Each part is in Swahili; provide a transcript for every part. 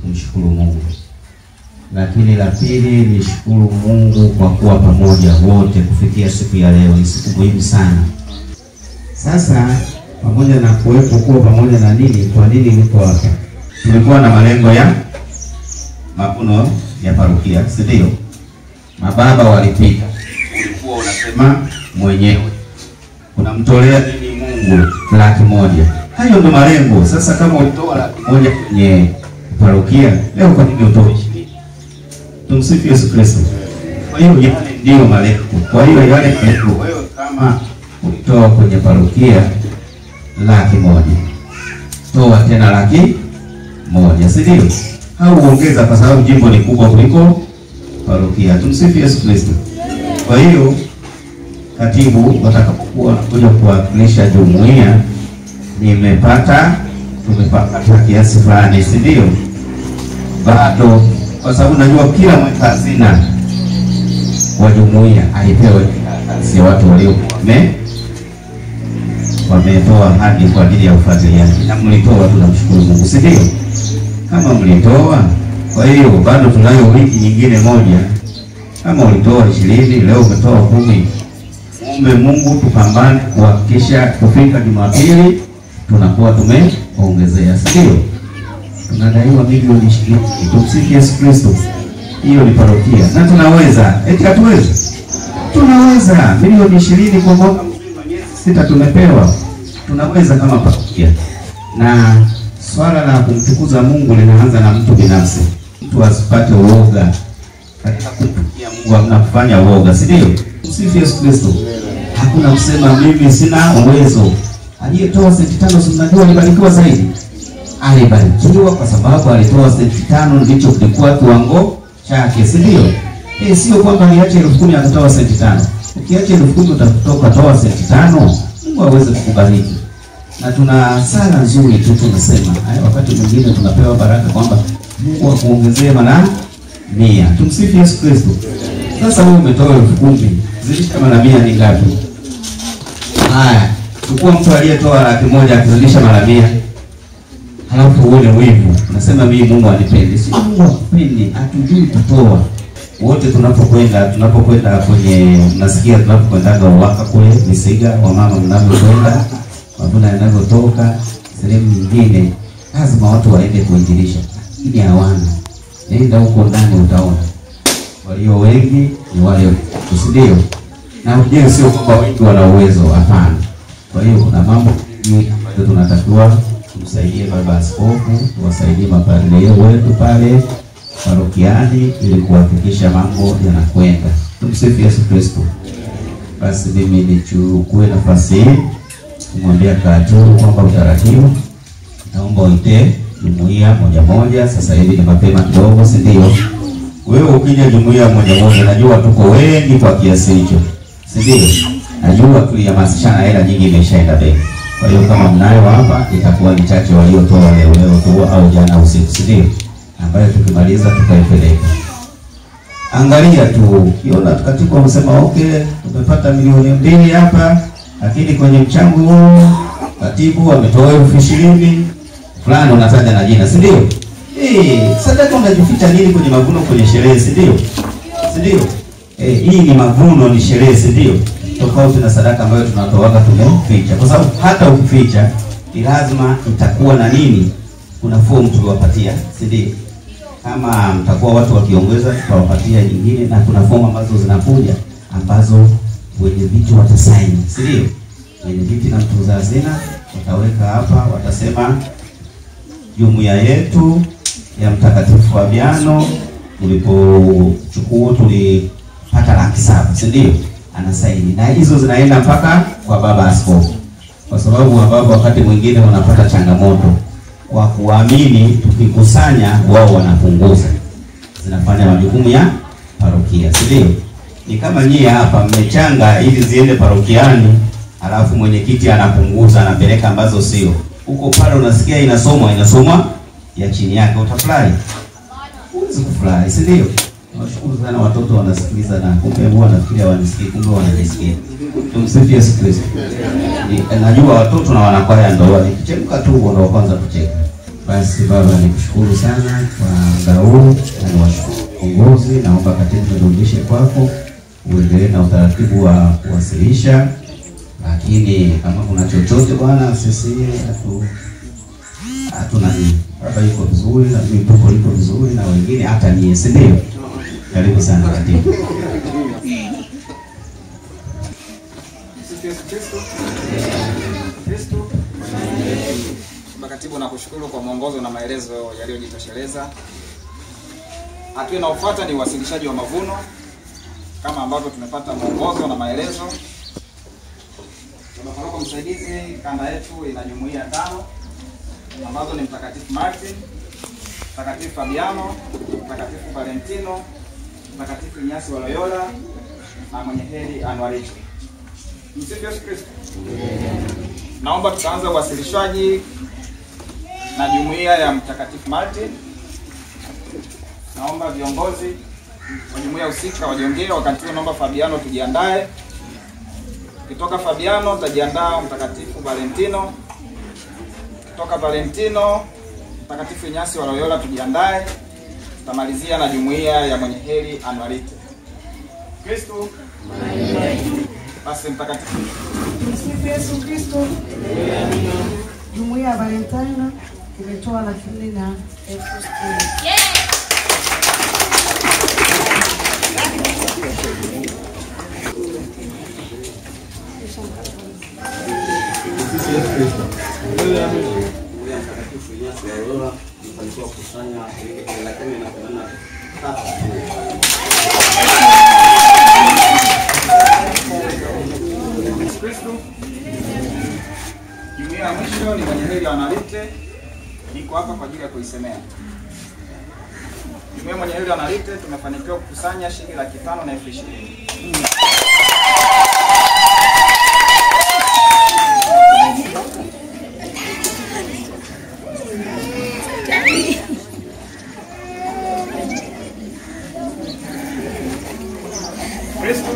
kumshukuru Mungu. Lakini la pili, nishukuru Mungu kwa kuwa pamoja wote kufikia siku ya leo. Ni siku muhimu sana. Sasa pamoja na kuwepo kuwa pamoja na nini, kwa nini niko hapa? Tulikuwa na malengo ya mavuno ya parokia, si ndio? Mababa walipita. Ulikuwa unasema mwenyewe unamtolea nini Mungu? 100,000. Hayo ndo malengo. Sasa kama ulitoa 100,000 kwenye parokia, leo kwa nini utoe 20? Tumsifu Yesu Kristo. Kwa hiyo yale ndio malengo. Kwa hiyo yale malengo, wewe kama ulitoa kwenye parokia 100,000, toa tena 100,000, si ndio? Au uongeza, kwa sababu jimbo ni kubwa kuliko parokia. Tumsifu Yesu Kristo. Kwa hiyo katibu watakapokuwa kuja kuwakilisha jumuiya, tumepata kiasi fulani, si ndio? Bado kwa sababu najua kila mweka hazina wa jumuiya alipewa si watu wametoa hadi kwa ajili ya ufuatiliaji, na mlitoa, tunamshukuru Mungu, si ndio? Kama mlitoa, kwa hiyo bado tunayo wiki nyingine moja. Kama ulitoa 20, leo umetoa 10, muombe Mungu tupambane kuhakikisha kufika Jumapili tunakuwa tumeongezea, si ndio? Tunadaiwa milioni 20. Tumsifu Yesu Kristo. Hiyo ni parokia. Na tunaweza. Eti hatuwezi? Tunaweza. Milioni 20 kwa mwaka mzima, miezi 6 tumepewa. Tunaweza kama parokia. Na swala la kumtukuza Mungu linaanza na mtu binafsi. Mtu asipate uoga katika kumtukia Mungu, hamna kufanya uoga, si ndio? Tumsifu Yesu Kristo. Hakuna kusema mimi sina uwezo. Aliyetoa senti 5, si mnajua alibarikiwa zaidi? Alibarikiwa kwa sababu alitoa senti 5, ndicho kilikuwa kiwango chake, si ndio? Sio kwamba aliacha 10,000 akatoa senti 5. Ukiacha 10,000 utatoka toa senti 5, Mungu aweze kukubariki. Na tuna sala nzuri tu tunasema, wakati mwingine tunapewa baraka kwamba Mungu akuongezee mara 100. Tumsifu Yesu Kristo. Sasa wewe umetoa 10,000, zidisha mara 100 ni ngapi? Haya, chukua mtu aliyetoa 100,000 akizidisha mara 100. Halafu uone wivu. Unasema mimi Mungu anipendi. Si Mungu anipendi, hatujui kutoa. Wote tunapokwenda kwenye, nasikia tunapokwenda waka kule Misiga, wamama mnapokwenda, mavuno yanavyotoka sehemu nyingine, lazima watu waende kuinjilisha. Ili hawana. Nenda huko ndani utaona. Walio wengi ni wale usidio. Na ujue sio kwamba wengi wana uwezo, hapana. Kwa hiyo kuna mambo mengi ambayo tunatakiwa tumsaidie baba askofu, tuwasaidie mapadri wetu pale parokiani ili kuhakikisha mambo yanakwenda. Tumsifu Yesu Kristo. Basi mimi nichukue nafasi hii kumwambia katibu kwamba utaratibu naomba uite jumuiya moja. Sasa hivi ni mapema kidogo, si ndio? Wewe ukija jumuiya moja, najua tuko wengi kwa kiasi hicho, si ndio? Najua tulihamasishana, hela nyingi imeshaenda benki. Kwa hiyo kama mnayo hapa, itakuwa ni chache waliotoa leo tu au jana usiku, si ndio? Ambayo tukimaliza tukaipeleka. Angalia tu, kiona katibu amesema okay, tumepata milioni 2 hapa, lakini kwenye mchango huu katibu ametoa 20,000 fulani, unataja na jina, si ndio? Sadaka unajificha nini kwenye mavuno, kwenye sherehe, si ndio? Si ndio? Hii ni mavuno, ni sherehe, si ndio? Tofauti na sadaka ambayo tunatoaga tumeficha. Kwa sababu hata ukificha ni lazima itakuwa na nini? Kuna fomu tuliwapatia, si ndio? Kama mtakuwa watu wakiongeza, tutawapatia nyingine, na kuna fomu ambazo zinakuja ambazo wenye viti watasaini, si ndio? Wenye viti na mtunza hazina wataweka hapa, watasema jumuiya yetu ya Mtakatifu Fabiano tulipochukua tulipata 700,000, si ndio? Anasaini. Na hizo zinaenda mpaka kwa baba askofu. Kwa sababu baba wakati mwingine wanapata changamoto kwa kuamini, tukikusanya wao wanapunguza. Zinafanya majukumu ya parokia, si ndio? Ni kama nyie hapa mmechanga ili ziende parokiani, alafu mwenyekiti anapunguza, anapeleka ambazo sio. Huko pale unasikia inasomwa ya chini yake, utafurahi? Huwezi kufurahi, si ndio? Nashukuru sana watoto wanasikiliza, na kumbe huwa nafikiria wanisikii, kumbe wananisikia. Tumsifu Yesu Kristo. Najua watoto na wanakwaya ndio nikichemka tu ndio kwanza kucheka. Basi Baba, nikushukuru sana kwa muda huu na niwashukuru viongozi. Naomba katibu nirudishe kwako uendelee na utaratibu wa kuwasilisha, lakini kama kuna chochote Bwana, sisi hatuna nini. Baba yuko vizuri na mimi tuko liko vizuri na wengine hata nie, si ndio? Karibu sana katibu. Katibu, nakushukuru kwa mwongozo na maelezo yaliyojitosheleza. Hatua inayofuata ni uwasilishaji wa mavuno kama ambavyo tumepata mwongozo na maelezo. Kwa msaidizi, kanda yetu ina jumuiya 5 ambazo ni Mtakatifu Martin, Mtakatifu Fabiano, Mtakatifu Valentino, Mtakatifu Inyasi wa Loyola na mwenye heri Anuarite. Msifu Yesu Kristo. Naomba tutaanza uwasilishaji na jumuiya ya Mtakatifu Martin. Naomba viongozi wa jumuiya husika wajiongee. Wakati huo naomba Fabiano tujiandae. Kutoka Fabiano tutajiandaa Mtakatifu Valentino. Kutoka Valentino Mtakatifu Inyasi wa Loyola tujiandae. Tutamalizia na jumuiya ya mwenye heri Anuarite. Kristo. Basi Mtakatifu. Msifu Yesu Kristo. Jumuiya ya Valentino imetoa 4,060. Jumuiya ya mwisho ni mwenye heri Anuarite, niko hapa kwa ajili ya kuisemea. Jumuiya mwenye heri Anuarite tumefanikiwa kukusanya shilingi 5,520. Kristo,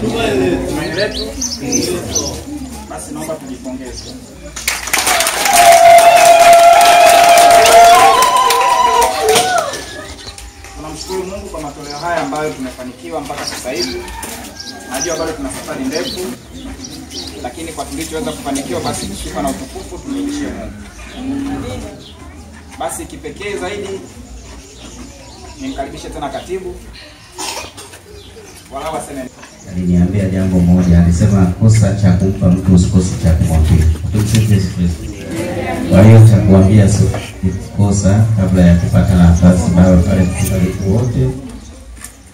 tumaini letu. Basi naomba tujipongeze. Tunamshukuru Mungu kwa matoleo haya ambayo tumefanikiwa mpaka sasa hivi. Najua bado tuna safari ndefu, lakini kwa tulichoweza kufanikiwa basi sifa na utukufu tumrudishie Mungu. Basi kipekee zaidi nimkaribishe tena katibu. Wala waseme. Aliniambia jambo moja, alisema kosa cha kumpa mtu usikose cha kumwambia. Tumsifu Yesu Kristo. Kwa hiyo cha kuambia sio kosa kabla ya kupata nafasi baada pale kubariki wote.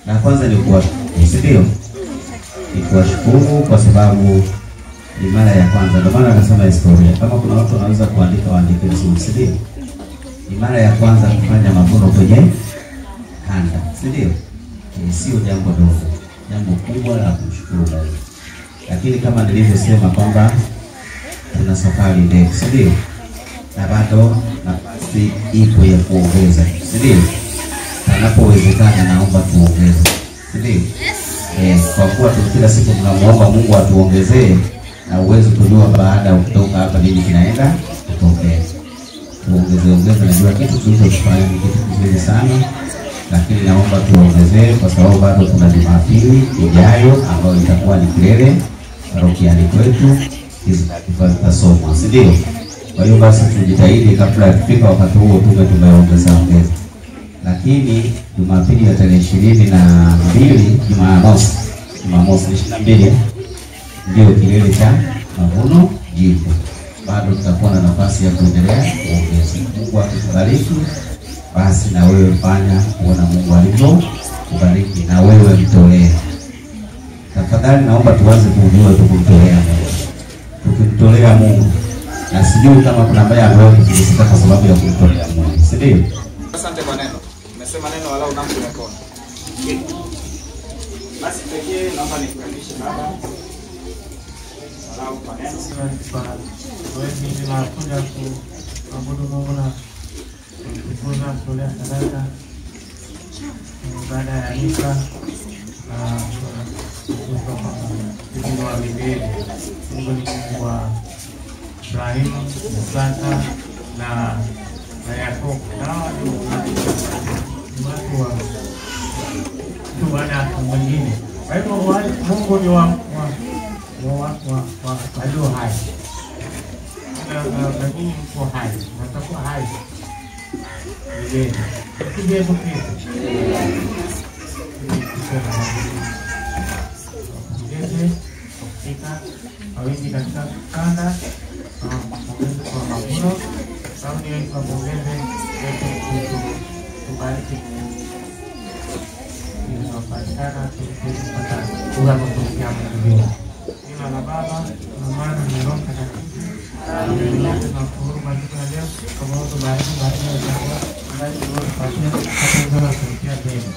Na kwanza ni kuwashukuru. Ni kuwashukuru kwa sababu ni mara ya kwanza. Ndio maana nasema historia. Kama kuna watu wanaweza kuandika waandike vizuri, si ndio? Ni mara ya kwanza kufanya mavuno kwenye kanda, si ndio? Sio jambo dogo, jambo kubwa la kumshukuru Mungu. Lakini kama nilivyosema kwamba tuna safari ndefu, si ndio? Na bado nafasi ipo ya kuongeza, si ndio? Panapowezekana naomba tuongeze, si ndio? Kwa kuwa kila siku tunamuomba Mungu atuongezee, na uwezo kujua baada ya kutoka hapa nini kinaenda kutokea. Tuongeze, najua kitu tulichofanya ni kitu kizuri sana. Lakini naomba tuongezee kwa sababu bado kuna Jumapili ijayo ambayo itakuwa ni kilele parokiani kwetu, hizi tutasoma, si ndio? Kwa hiyo basi tujitahidi kabla ya kufika wakati huo tumeongeza. Lakini Jumapili ya tarehe 22, Jumamosi 22 ndio kilele cha mavuno jipya. Bado tutakuwa na nafasi ya kuendelea kuongeza. Mungu akubariki. Basi na wewe fanya kuona Mungu alivyo kubariki, na wewe mtolee. Tafadhali naomba tuanze kujua tukumtolea Mungu. Tukimtolea Mungu, na sijui kama kuna ambaye amewahi kufikiria kwa sababu ya kumtolea Mungu, si ndio? Asante kwa neno. Umesema neno walau kama tumekona. Basi pekee naomba nikukaribishe baba. Walau kwa neno. Wewe tunakuja kuabudu Mungu na kufunza kutolea sadaka baada ya Isa na Mungu wa milele. Mungu ni Mungu wa Ibrahimu, Isaka na na Yakobo. Hawa ni watu wa mwingine. Kwa hivyo Mungu ni wa walio hai. Na nyinyi mko hai, mtakuwa hai milele. Tupige Yesu Kristo. Tupige kufika awezi katika kanda kwa mavuno. Saudi yetu wapongeze yetu tubariki. Tunapatikana tukipata kura kwa kufikia Mungu. Jina la Baba na Mwana na Roho Mtakatifu. Tunashukuru majibu ya leo kwa sababu bariki ya chakula ambayo tunapata kwa kufikia tena.